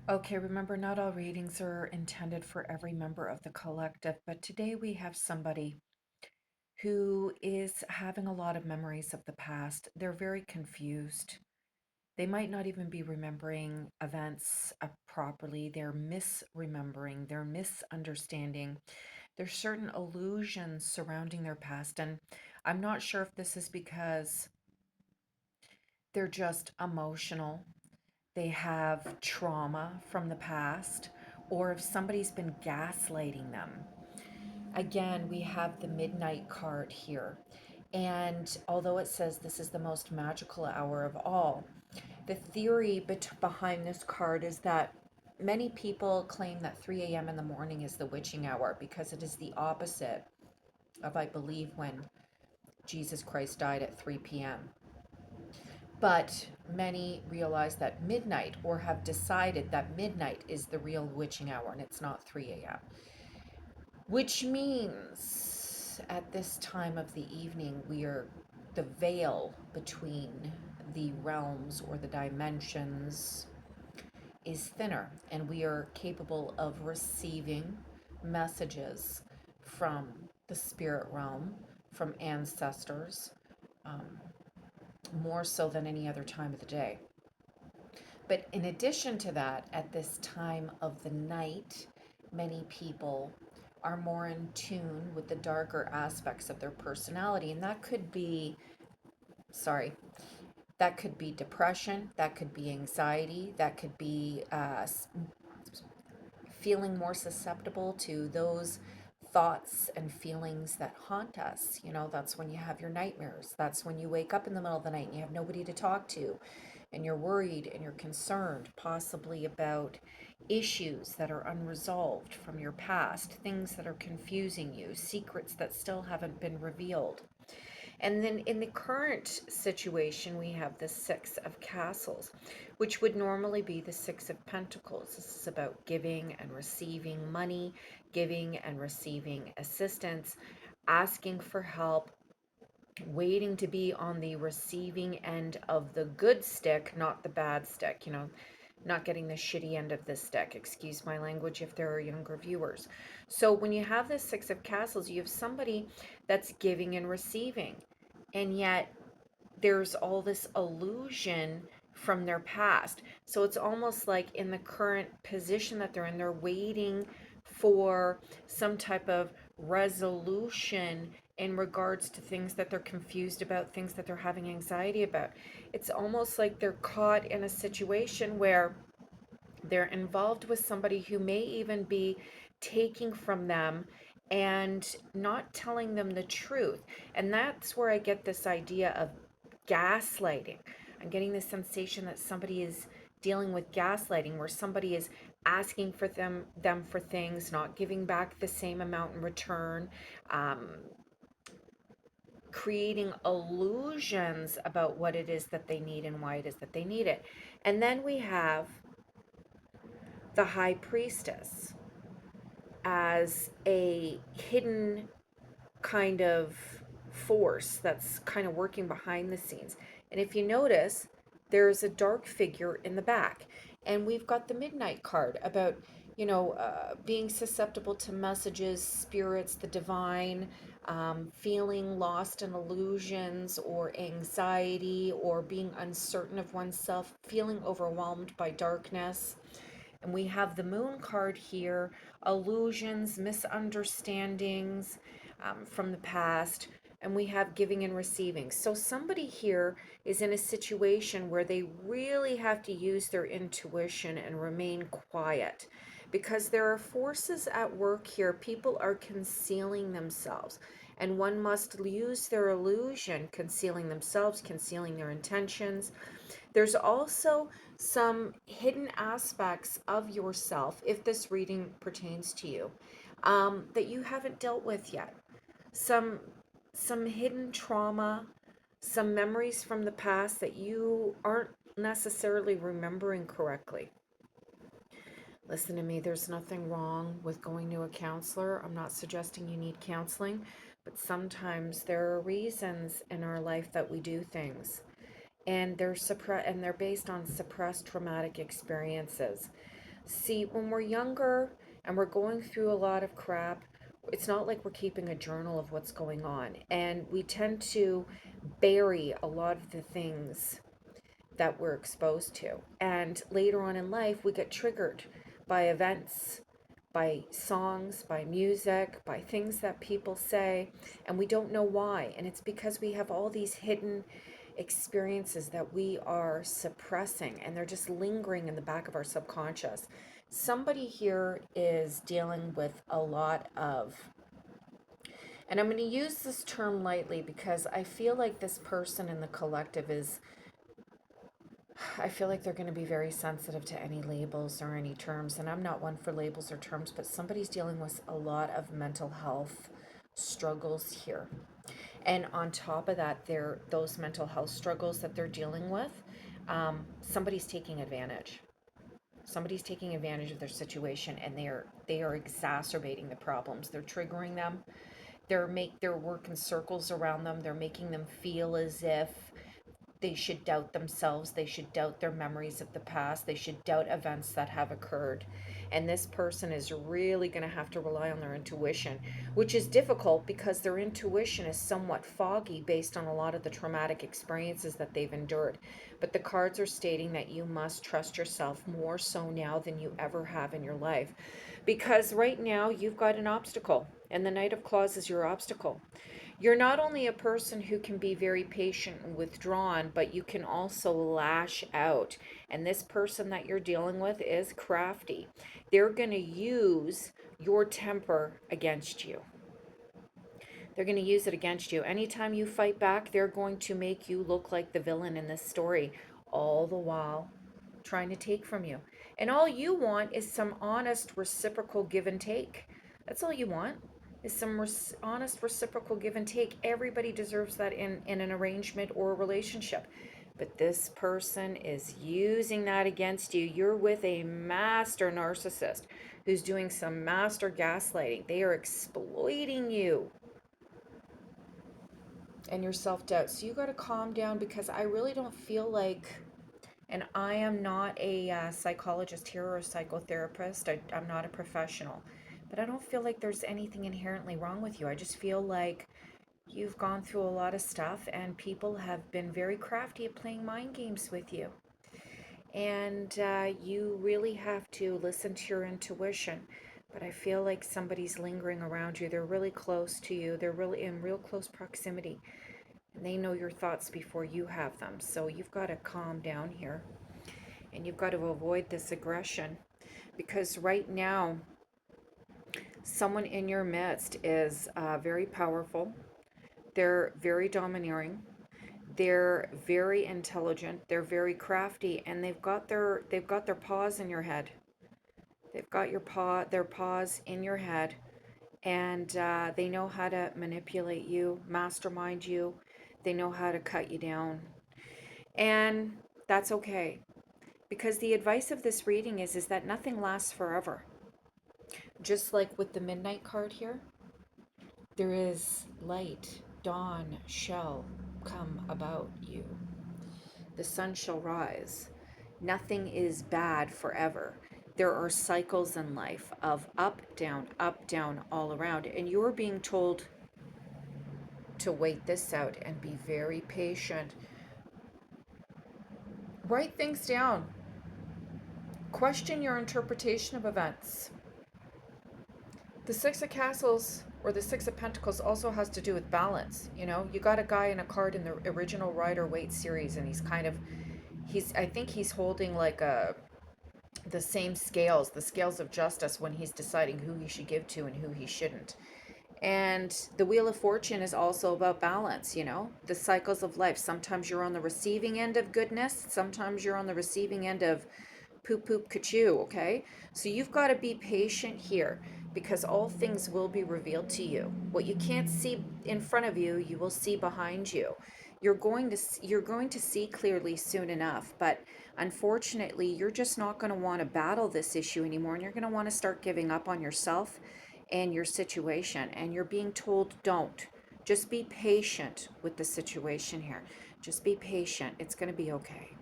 Okay, remember, not all readings are intended for every member of the collective, but today we have somebody who is having a lot of memories of the past. They're very confused. They might not even be remembering events properly. They're misremembering, they're misunderstanding. There's certain illusions surrounding their past, and I'm not sure if this is because they're just emotional, they have trauma from the past, or if somebody's been gaslighting them. Again, we have the midnight card here. And although it says this is the most magical hour of all, the theory behind this card is that many people claim that 3 a.m. in the morning is the witching hour because it is the opposite of, I believe, when Jesus Christ died at 3 p.m. But many realize that midnight, or have decided that midnight is the real witching hour and it's not 3 a.m. Which means at this time of the evening, the veil between the realms or the dimensions is thinner, and we are capable of receiving messages from the spirit realm, from ancestors, um, more so than any other time of the day. But in addition to that, at this time of the night, many people are more in tune with the darker aspects of their personality. And sorry, that could be depression, that could be anxiety, that could be feeling more susceptible to those thoughts and feelings that haunt us. You know, that's when you have your nightmares. That's when you wake up in the middle of the night and you have nobody to talk to, and you're worried and you're concerned, possibly about issues that are unresolved from your past, things that are confusing you, secrets that still haven't been revealed. And then in the current situation, we have the Six of Castles, which would normally be the Six of Pentacles. This is about giving and receiving money, giving and receiving assistance, asking for help, waiting to be on the receiving end of the good stick, not the bad stick, not getting the shitty end of the stick. Excuse my language if there are younger viewers. So when you have this Six of Castles, you have somebody that's giving and receiving, and yet there's all this illusion from their past. So it's almost like in the current position that they're in, they're waiting for some type of resolution in regards to things that they're confused about, things that they're having anxiety about. It's almost like they're caught in a situation where they're involved with somebody who may even be taking from them and not telling them the truth. And that's where I get this idea of gaslighting. I'm getting the sensation that somebody is dealing with gaslighting, where somebody is asking for them for things, not giving back the same amount in return, um, creating illusions about what it is that they need and why it is that they need it. And then we have the high priestess as a hidden kind of force that's kind of working behind the scenes. And if you notice, there's a dark figure in the back. And we've got the midnight card about, being susceptible to messages, spirits, the divine, feeling lost in illusions or anxiety or being uncertain of oneself, feeling overwhelmed by darkness. And we have the moon card here, illusions, misunderstandings from the past. And we have giving and receiving. So somebody here is in a situation where they really have to use their intuition and remain quiet because there are forces at work here. People are concealing themselves. And one must use their illusion, concealing themselves, concealing their intentions. There's also some hidden aspects of yourself, if this reading pertains to you, that you haven't dealt with yet. Some some hidden trauma, some memories from the past that you aren't necessarily remembering correctly. Listen to me, there's nothing wrong with going to a counselor. I'm not suggesting you need counseling, but sometimes there are reasons in our life that we do things, and they're based on suppressed traumatic experiences. See, when we're younger and we're going through a lot of crap, it's not like we're keeping a journal of what's going on. And we tend to bury a lot of the things that we're exposed to. And later on in life, we get triggered by events, by songs, by music, by things that people say, and we don't know why. And it's because we have all these hidden experiences that we are suppressing and they're just lingering in the back of our subconscious. Somebody here is dealing with a lot of, and I'm going to use this term lightly because I feel like this person in the collective is, I feel like they're going to be very sensitive to any labels or any terms. And I'm not one for labels or terms, but somebody's dealing with a lot of mental health struggles here. And on top of that, those mental health struggles that they're dealing with, somebody's taking advantage. Somebody's taking advantage of their situation, and they are exacerbating the problems. They're triggering them. They're working circles around them. They're making them feel as if they should doubt themselves. They should doubt their memories of the past. They should doubt events that have occurred. And this person is really going to have to rely on their intuition, which is difficult because their intuition is somewhat foggy based on a lot of the traumatic experiences that they've endured. But the cards are stating that you must trust yourself more so now than you ever have in your life. Because right now you've got an obstacle, and the Knight of Claws is your obstacle. You're not only a person who can be very patient and withdrawn, but you can also lash out. And this person that you're dealing with is crafty. They're going to use your temper against you. They're going to use it against you. Anytime you fight back, they're going to make you look like the villain in this story, all the while trying to take from you. And all you want is some honest reciprocal give and take. That's all you want is some honest reciprocal give and take. Everybody deserves that in an arrangement or a relationship. But this person is using that against you. You're with a master narcissist who's doing some master gaslighting. They are exploiting you and your self doubt. So you got to calm down because I really don't feel like, and I am not a psychologist here or a psychotherapist. I'm not a professional, but I don't feel like there's anything inherently wrong with you. I just feel like you've gone through a lot of stuff and people have been very crafty at playing mind games with you. And you really have to listen to your intuition. But I feel like somebody's lingering around you. They're really close to you. They're really in real close proximity. And they know your thoughts before you have them. So you've got to calm down here. And you've got to avoid this aggression. Because right now, someone in your midst is very powerful. They're very domineering. They're very intelligent. They're very crafty, and they've got their paws in your head. They've got their paws in your head, and they know how to manipulate you, mastermind you. They know how to cut you down, and that's okay. Because the advice of this reading is that nothing lasts forever. Just like with the Midnight card here, there is light, dawn shall come about you. The sun shall rise. Nothing is bad forever. There are cycles in life of up, down, all around. And you're being told to wait this out and be very patient. Write things down. Question your interpretation of events. The Six of Castles or the Six of Pentacles also has to do with balance. You know, you got a guy in a card in the original Rider-Waite series, and I think he's holding like the same scales, the scales of justice when he's deciding who he should give to and who he shouldn't. And the Wheel of Fortune is also about balance, you know, the cycles of life. Sometimes you're on the receiving end of goodness, sometimes you're on the receiving end of poop poop kachoo, okay? So you've got to be patient here because all things will be revealed to you. What you can't see in front of you, you will see behind you. You're going to see clearly soon enough, but unfortunately, you're just not going to want to battle this issue anymore, and you're going to want to start giving up on yourself and your situation, and you're being told don't. Just be patient with the situation here. Just be patient. It's going to be okay.